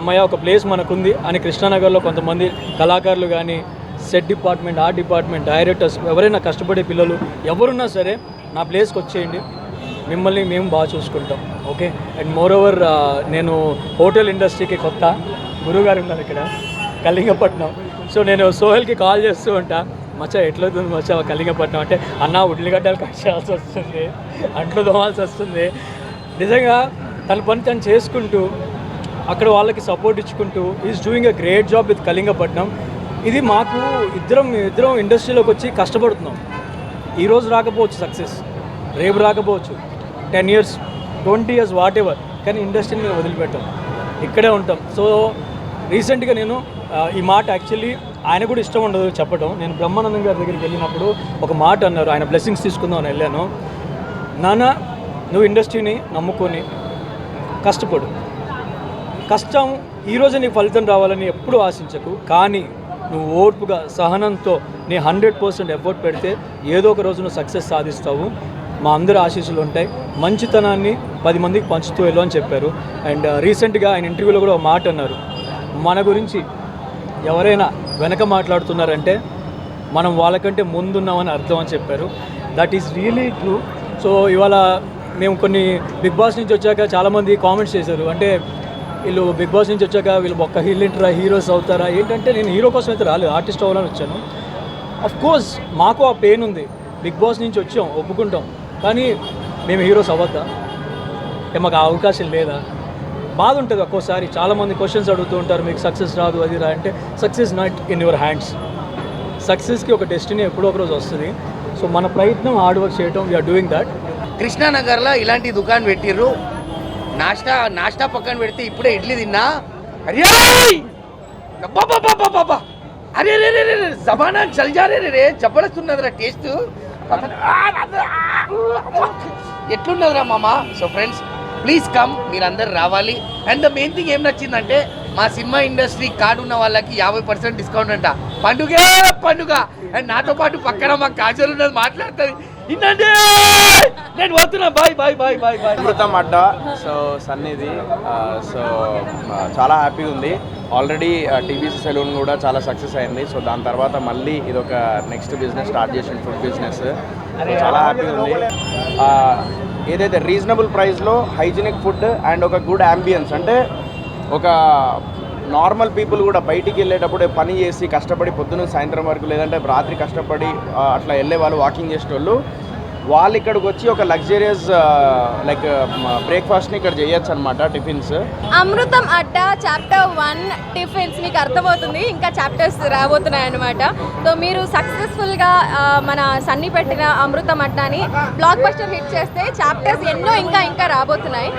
అమ్మయ్య ఒక ప్లేస్ మనకుంది అని కృష్ణానగర్లో కొంతమంది కళాకారులు కానీ set department, art department, directors, ఎవరైనా కష్టపడే పిల్లలు ఎవరున్నా సరే నా ప్లేస్కి వచ్చేయండి, మిమ్మల్ని మేము బాగా చూసుకుంటాం. ఓకే. అండ్ మోర్ ఓవర్ నేను హోటల్ ఇండస్ట్రీకి కొత్త, గురువుగారు ఉన్నారు ఇక్కడ కళింగపట్నం. సో నేను సోహెల్కి కాల్ చేస్తూ ఉంటా, మచ్చా ఎట్లవుతుంది మచ్చా కళింగపట్నం అంటే, అన్న ఉల్లిగడ్డలు కట్ చేయాల్సి వస్తుంది, అంట్లు తోమాల్సి వస్తుంది. నిజంగా తన పని తను చేసుకుంటూ అక్కడ వాళ్ళకి సపోర్ట్ ఇచ్చుకుంటూ is doing a great job with Kalingapatnam. ఇది మాకు ఇద్దరం ఇండస్ట్రీలోకి వచ్చి కష్టపడుతున్నాం. ఈరోజు రాకపోవచ్చు సక్సెస్, రేపు రాకపోవచ్చు, 10 years 20 years వాట్ ఎవర్, కానీ ఇండస్ట్రీని మేము వదిలిపెట్టాం, ఇక్కడే ఉంటాం. సో రీసెంట్గా నేను ఈ మాట యాక్చువల్లీ ఆయన కూడా ఇష్టం ఉండదు చెప్పడం. నేను బ్రహ్మానందం గారి దగ్గరికి వెళ్ళినప్పుడు ఒక మాట అన్నారు, ఆయన బ్లెస్సింగ్స్ తీసుకుందాం అని వెళ్ళాను. నాన్న నువ్వు ఇండస్ట్రీని నమ్ముకొని కష్టపడు, కష్టం ఈరోజు నీకు ఫలితం రావాలని ఎప్పుడూ ఆశించకు, కానీ నువ్వు ఓర్పుగా సహనంతో నీ 100% ఎఫర్ట్ పెడితే ఏదో ఒక రోజు నువ్వు సక్సెస్ సాధిస్తావు. మా అందరి ఆశీస్సులు ఉంటాయి, మంచితనాన్ని 10 మందికి పంచుతూ వెళ్ళు అని చెప్పారు. అండ్ రీసెంట్గా ఆయన ఇంటర్వ్యూలో కూడా ఒక మాట అన్నారు, మన గురించి ఎవరైనా వెనక మాట్లాడుతున్నారంటే మనం వాళ్ళకంటే ముందున్నామని అర్థం అని చెప్పారు. That is really true. So ఇవాళ మేము కొన్ని బిగ్ బాస్ నుంచి వచ్చాక చాలామంది కామెంట్స్ చేశారు, అంటే వీళ్ళు బిగ్ బాస్ నుంచి వచ్చాక వీళ్ళు ఒక్క హిల్లింటరా, హీరోస్ అవుతారా ఏంటంటే, నేను హీరో కోసం అయితే రాలేదు, ఆర్టిస్ట్ అవ్వాలని వచ్చాను. అఫ్ కోర్స్ మాకు ఆ పెయిన్ ఉంది, బిగ్ బాస్ నుంచి వచ్చాం ఒప్పుకుంటాం, కానీ మేము హీరోస్ అవ్వద్దా, మాకు ఆ అవకాశం లేదా, బాధ ఉంటుంది ఒక్కోసారి. చాలామంది క్వశ్చన్స్ అడుగుతూ ఉంటారు, మీకు సక్సెస్ రాదు అది రా అంటే, success not in your hands. సక్సెస్కి ఒక డెస్టినీ ఎప్పుడో ఒక రోజు వస్తుంది. సో మన ప్రయత్నం హార్డ్ వర్క్ చేయటం, వీఆర్ డూయింగ్ దాట్. కృష్ణానగర్లో ఇలాంటి దుకాణం పెట్టిర్రు, నాష్టా పక్కన పెడితే ఇప్పుడే ఇడ్లీ తిన్నా, అరే బాబా అరే రే రే జమానా చల్ జా రే జబర్దస్తున్నదిరా టేస్ట్, ఎట్లున్నదిరా మామ. సో ఫ్రెండ్స్ ప్లీజ్ కమ్, మీరందరూ రావాలి. అండ్ ద మెయిన్ థింగ్ ఏం నచ్చిందంటే, మా సినిమా ఇండస్ట్రీ కార్డు ఉన్న వాళ్ళకి 50% డిస్కౌంట్ అంట. పండుగ. అండ్ నాతో పాటు పక్కన మా కాజల్ ఉన్నది మాట్లాడుతుంది, ఇన్నండి నేను పోతున్నా, బాయ్. అమృతం అడ్డా. సో సన్నిధి, సో చాలా హ్యాపీగా ఉంది. ఆల్రెడీ టీవీసీ సెలూన్ కూడా చాలా సక్సెస్ అయింది. సో దాని తర్వాత మళ్ళీ ఇదొక నెక్స్ట్ బిజినెస్ స్టార్ట్ చేసిన ఫుడ్ బిజినెస్. చాలా హ్యాపీగా ఉంది. ఏదైతే రీజనబుల్ ప్రైస్లో హైజీనిక్ ఫుడ్ అండ్ ఒక గుడ్ అంబియన్స్, అంటే ఒక నార్మల్ పీపుల్ కూడా బయటికి వెళ్ళేటప్పుడు పని చేసి కష్టపడి పొద్దున్న సాయంత్రం వరకు లేదంటే రాత్రి కష్టపడి అట్లా వెళ్ళే వాళ్ళు, వాకింగ్ చేసేటోళ్ళు, వాళ్ళు ఇక్కడికి వచ్చి ఒక లగ్జరియస్ లైక్ బ్రేక్ఫాస్ట్ని ఇక్కడ చేయొచ్చు అనమాట, టిఫిన్స్. అమృతం అడ్డా చాప్టర్ 1 టిఫిన్స్ మీకు అర్థమవుతుంది, ఇంకా చాప్టర్స్ రాబోతున్నాయి అనమాట. సో మీరు సక్సెస్ఫుల్గా మన సన్నీ పెట్టిన అమృతం అడ్డాని బ్లాక్ బస్టర్ హిట్ చేస్తే చాప్టర్స్ ఎన్నో ఇంకా రాబోతున్నాయి.